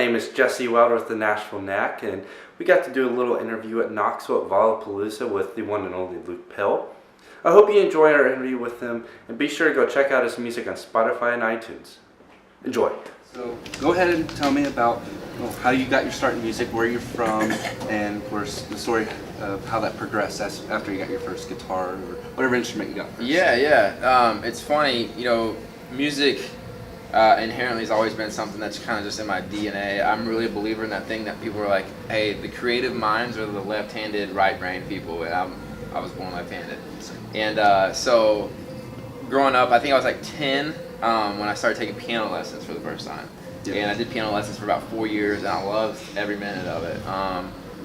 name is Jesse Wilder with the Nashville Knack, and we got to do a little interview at Knoxville at Lollapalooza with the one and only Luke Pell. I hope you enjoy our interview with him, and be sure to go check out his music on Spotify and iTunes. Enjoy. So go ahead and tell me about how you got your start in music, where you're from, and of course the story of how that progressed after you got your first guitar or whatever instrument you got first. It's funny, music inherently has always been something that's kind of just in my DNA. I'm really a believer in that thing that people are like, hey, the creative minds are the left-handed, right-brain people, and I was born left-handed. And so growing up, I think I was like 10 when I started taking piano lessons for the first time. Yeah. And I did piano lessons for about 4 years, and I loved every minute of it.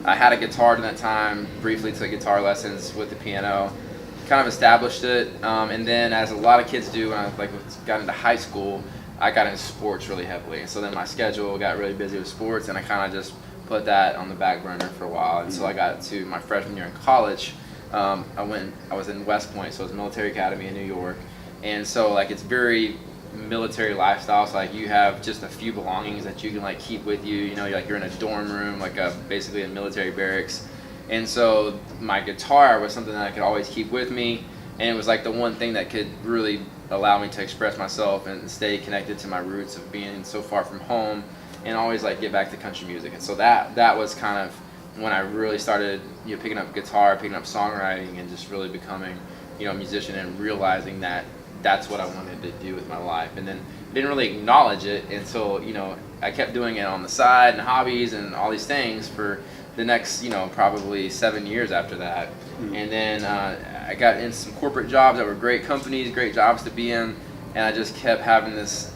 I had a guitar during that time, briefly took guitar lessons with the piano, kind of established it, and then as a lot of kids do, when I got into high school, I got into sports really heavily. And so then my schedule got really busy with sports, and I kind of just put that on the back burner for a while. And so I got to my freshman year in college. I was in West Point, so it's military academy in New York. And so it's very military lifestyle, so you have just a few belongings that you can keep with you. You're in a dorm room, basically a military barracks. And so my guitar was something that I could always keep with me, and it was the one thing that could really allow me to express myself and stay connected to my roots of being so far from home, and always get back to country music. And so that was kind of when I really started picking up guitar, picking up songwriting, and just really becoming a musician, and realizing that that's what I wanted to do with my life. And then didn't really acknowledge it until I kept doing it on the side and hobbies and all these things for the next probably 7 years after that. Mm-hmm. And then I got in some corporate jobs that were great companies, great jobs to be in, and I just kept having this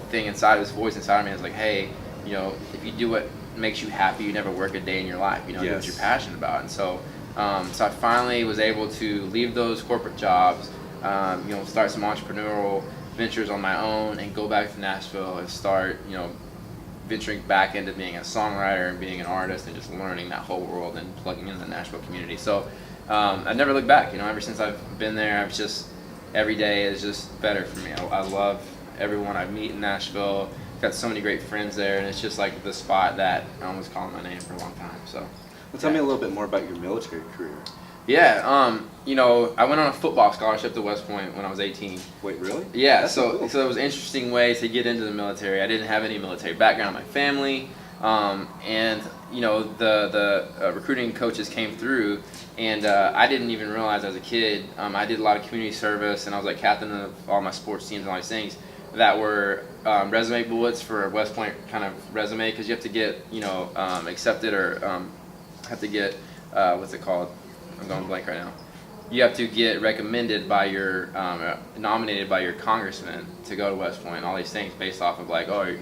thing inside, this voice inside of me. I was like, hey, if you do what makes you happy, you never work a day in your life. Do what you're passionate about. And so so I finally was able to leave those corporate jobs, start some entrepreneurial ventures on my own, and go back to Nashville and start, venturing back into being a songwriter and being an artist, and just learning that whole world and plugging into the Nashville community. So I've never looked back. Ever since I've been there, I've just, every day is just better for me. I love everyone I meet in Nashville. Got so many great friends there, and it's just the spot that I was calling my name for a long time. So, well, tell me a little bit more about your military career. Yeah, I went on a football scholarship to West Point when I was 18. Wait, really? Yeah, That's so cool. So it was an interesting way to get into the military. I didn't have any military background in my family, and the recruiting coaches came through, and I didn't even realize as a kid. I did a lot of community service, and I was captain of all my sports teams and all these things that were resume bullets for a West Point kind of resume, because you have to get accepted, or have to get what's it called? I'm going blank right now. You have to get recommended by your nominated by your congressman to go to West Point. All these things based off of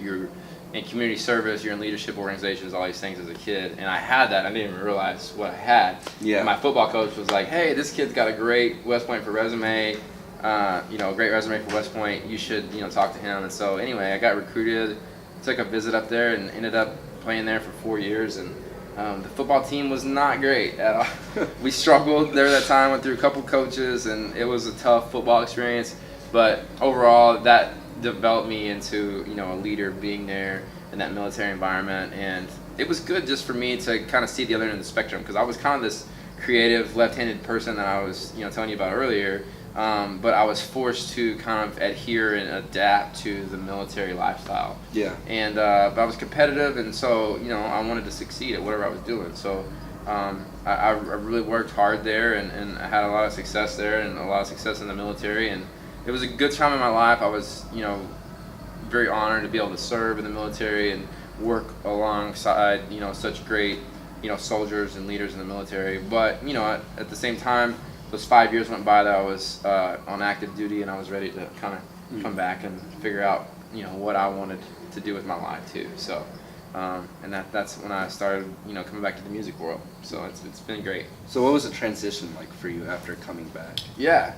you're in community service, you're in leadership organizations, all these things as a kid. And I had that. I didn't even realize what I had. Yeah. And my football coach was like, "Hey, this kid's got a great West Point for resume. Great resume for West Point. You should talk to him." And so anyway, I got recruited, took a visit up there, and ended up playing there for 4 years. And the football team was not great at all. We struggled there that time, went through a couple coaches, and it was a tough football experience. But overall, that developed me into a leader, being there in that military environment. And it was good just for me to kind of see the other end of the spectrum, because I was kind of this creative left-handed person that I was telling you about earlier. But I was forced to kind of adhere and adapt to the military lifestyle. Yeah. And but I was competitive, and so I wanted to succeed at whatever I was doing. So I really worked hard there, and I had a lot of success there, and a lot of success in the military. And it was a good time in my life. I was very honored to be able to serve in the military and work alongside such great soldiers and leaders in the military. But at the same time, those 5 years went by that I was on active duty, and I was ready to kind of come back and figure out what I wanted to do with my life too. So and that's when I started coming back to the music world. So it's been great. So what was the transition like for you after coming back? Yeah,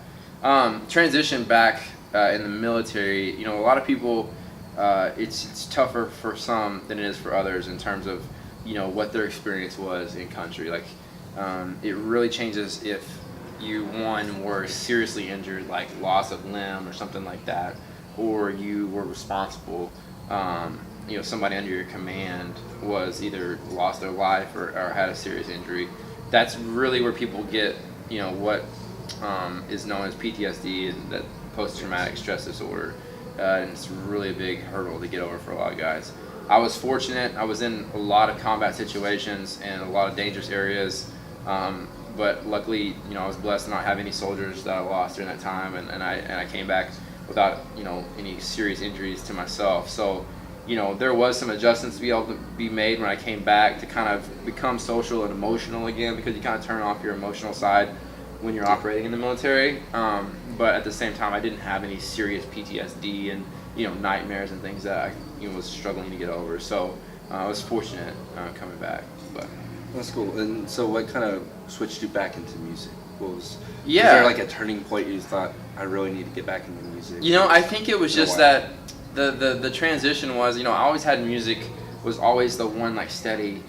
transition back in the military. A lot of people, it's tougher for some than it is for others in terms of what their experience was in country. It really changes if you were seriously injured, like loss of limb or something like that, or you were responsible somebody under your command was either lost their life or had a serious injury. That's really where people get what is known as PTSD, and that post-traumatic stress disorder. And it's really a big hurdle to get over for a lot of guys. I was fortunate. I was in a lot of combat situations and a lot of dangerous areas, but luckily, I was blessed to not have any soldiers that I lost during that time, and I came back without any serious injuries to myself. So there was some adjustments to be able to be made when I came back to kind of become social and emotional again, because you kind of turn off your emotional side when you're operating in the military. But at the same time, I didn't have any serious PTSD and nightmares and things that I was struggling to get over. So I was fortunate coming back. But that's cool. And so, what kind of switched you back into music? Was Yeah. Was there like a turning point you thought, I really need to get back into music? I think it was just that the transition was, I always had music was always the one like steady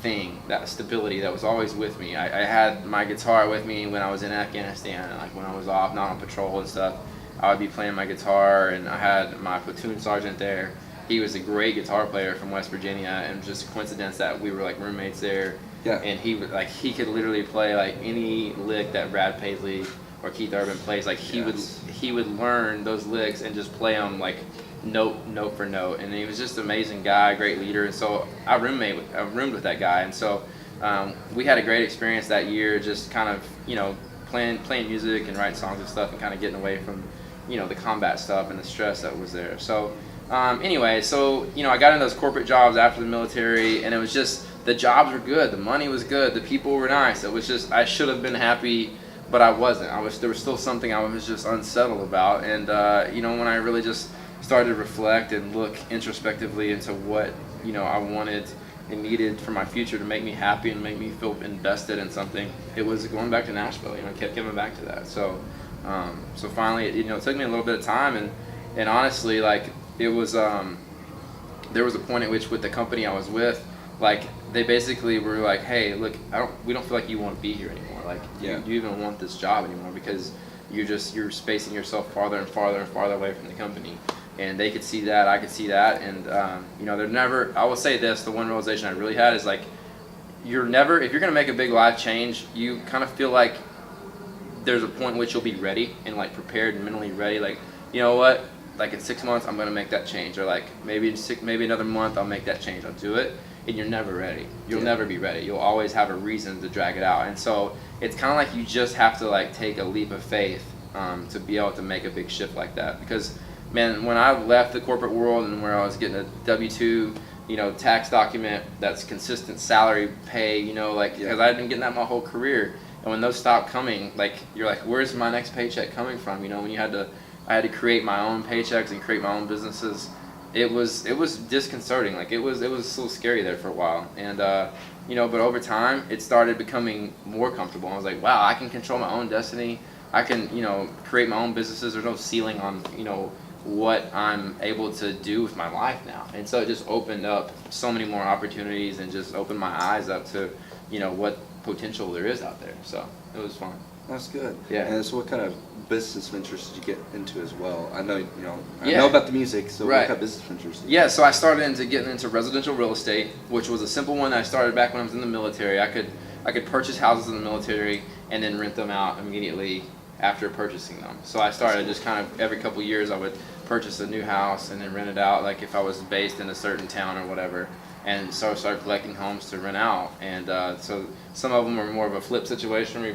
thing, that stability that was always with me. I had my guitar with me when I was in Afghanistan, like when I was off, not on patrol and stuff. I would be playing my guitar, and I had my platoon sergeant there. He was a great guitar player from West Virginia, and just a coincidence that we were like roommates there. Yeah. And he could literally play like any lick that Brad Paisley or Keith Urban plays. Like he would learn those licks and just play them like note for note. And he was just an amazing guy, great leader. And so I roomed with that guy, and so we had a great experience that year, just kind of playing music and writing songs and stuff, and kind of getting away from the combat stuff and the stress that was there. So anyway, I got into those corporate jobs after the military, and it was just, the jobs were good, the money was good, the people were nice. It was just, I should have been happy, but I wasn't. There was still something I was just unsettled about. And when I really just started to reflect and look introspectively into what I wanted and needed for my future to make me happy and make me feel invested in something, it was going back to Nashville. I kept coming back to that. So finally, it took me a little bit of time, and honestly, like, it was there was a point at which, with the company I was with, like, they basically were like, hey, look, we don't feel like you want to be here anymore. Like, Yeah. you even want this job anymore, because you're spacing yourself farther and farther and farther away from the company. And they could see that, I could see that, and they're never. I will say this: the one realization I really had is, like, if you're gonna make a big life change, you kind of feel like there's a point in which you'll be ready and like prepared and mentally ready. Like, you know what? Like, in 6 months, I'm gonna make that change, or like maybe another month, I'll make that change. I'll do it, and you're never ready. You'll never be ready. You'll always have a reason to drag it out, and so it's kind of like you just have to like take a leap of faith to be able to make a big shift like that. Because, man, when I left the corporate world and where I was getting a W-2, tax document that's consistent salary pay, because I had been getting that my whole career. And when those stopped coming, like, you're like, where's my next paycheck coming from? When I had to create my own paychecks and create my own businesses. It was disconcerting. Like, it was a little scary there for a while. And but over time, it started becoming more comfortable. I was like, wow, I can control my own destiny. I can, create my own businesses. There's no ceiling on, what I'm able to do with my life now. And so it just opened up so many more opportunities, and just opened my eyes up to, what potential there is out there. So it was fun. That's good. Yeah. And so, what kind of business ventures did you get into as well? I know, I Yeah. know about the music, so Right. what kind of business ventures did you Yeah, so I started getting into residential real estate, which was a simple one that I started back when I was in the military. I could purchase houses in the military and then rent them out immediately after purchasing them. So I started just kind of every couple years I would purchase a new house and then rent it out, like if I was based in a certain town or whatever. And so I started collecting homes to rent out. And so some of them were more of a flip situation, where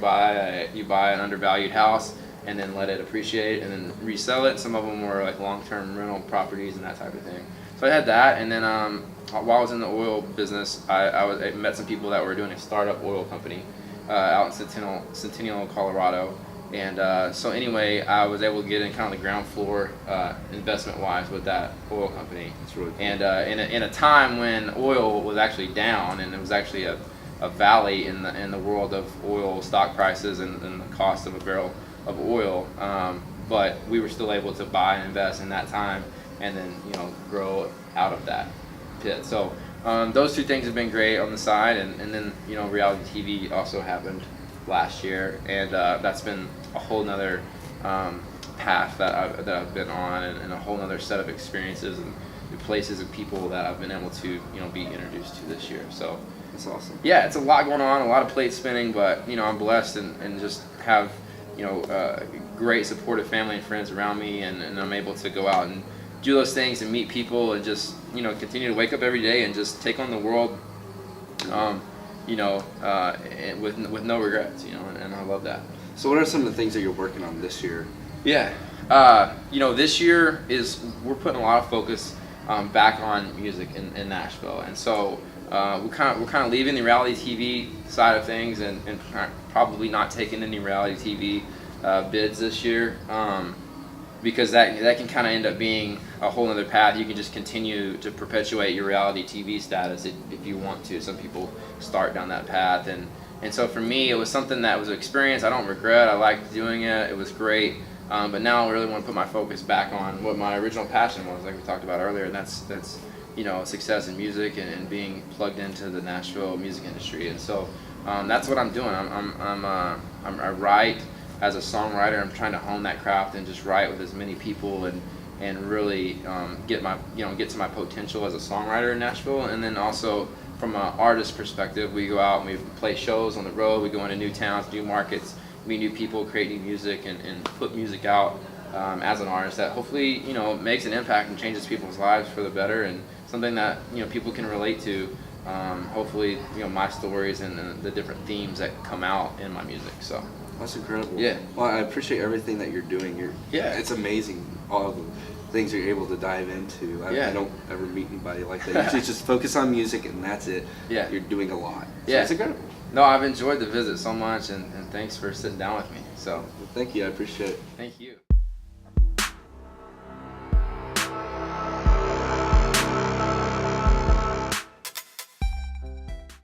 you buy an undervalued house and then let it appreciate and then resell it. Some of them were like long-term rental properties and that type of thing. So I had that, and then while I was in the oil business, I met some people that were doing a startup oil company out in Centennial, Colorado. And so anyway, I was able to get in kind of the ground floor investment-wise with that oil company. That's really cool. And in a time when oil was actually down, and it was actually a valley in the world of oil stock prices and the cost of a barrel of oil, but we were still able to buy and invest in that time, and then grow out of that pit. So those two things have been great on the side, and then reality TV also happened last year, and that's been a whole nother path that I've been on, and a whole nother set of experiences and places and people that I've been able to, you know, be introduced to this year. So That's awesome. yeah, it's a lot going on, a lot of plates spinning, but you know, I'm blessed and just have, you know, great supportive family and friends around me, and I'm able to go out and do those things and meet people and just, you know, continue to wake up every day and just take on the world, you know, with no regrets, you know, and I love that. So what are some of the things that you're working on this year? Yeah, you know, this year we're putting a lot of focus back on music in Nashville, and so we're kind of leaving the reality TV side of things and probably not taking any reality TV bids this year, because that can kind of end up being a whole other path. You can just continue to perpetuate your reality TV status if you want to. Some people start down that path, and so for me, it was something that was an experience I don't regret. I liked doing it. It was great. But now I really want to put my focus back on what my original passion was, like we talked about earlier, and that's you know, success in music and being plugged into the Nashville music industry. And so that's what I'm doing. I write as a songwriter. I'm trying to hone that craft and just write with as many people and really get to my potential as a songwriter in Nashville. And then also from an artist perspective, we go out and we play shows on the road. We go into new towns, new markets, meet new people, create new music, and put music out as an artist that hopefully, you know, makes an impact and changes people's lives for the better, and something that, you know, people can relate to. Hopefully, you know, my stories and the different themes that come out in my music. So That's incredible. Yeah. Well, I appreciate everything that you're doing. Yeah. It's amazing, all the things you're able to dive into. Yeah. I don't ever meet anybody like that. Usually just focus on music and that's it. Yeah. You're doing a lot. So Yeah. It's incredible. No, I've enjoyed the visit so much, and thanks for sitting down with me. So Well, thank you. I appreciate it. thank you.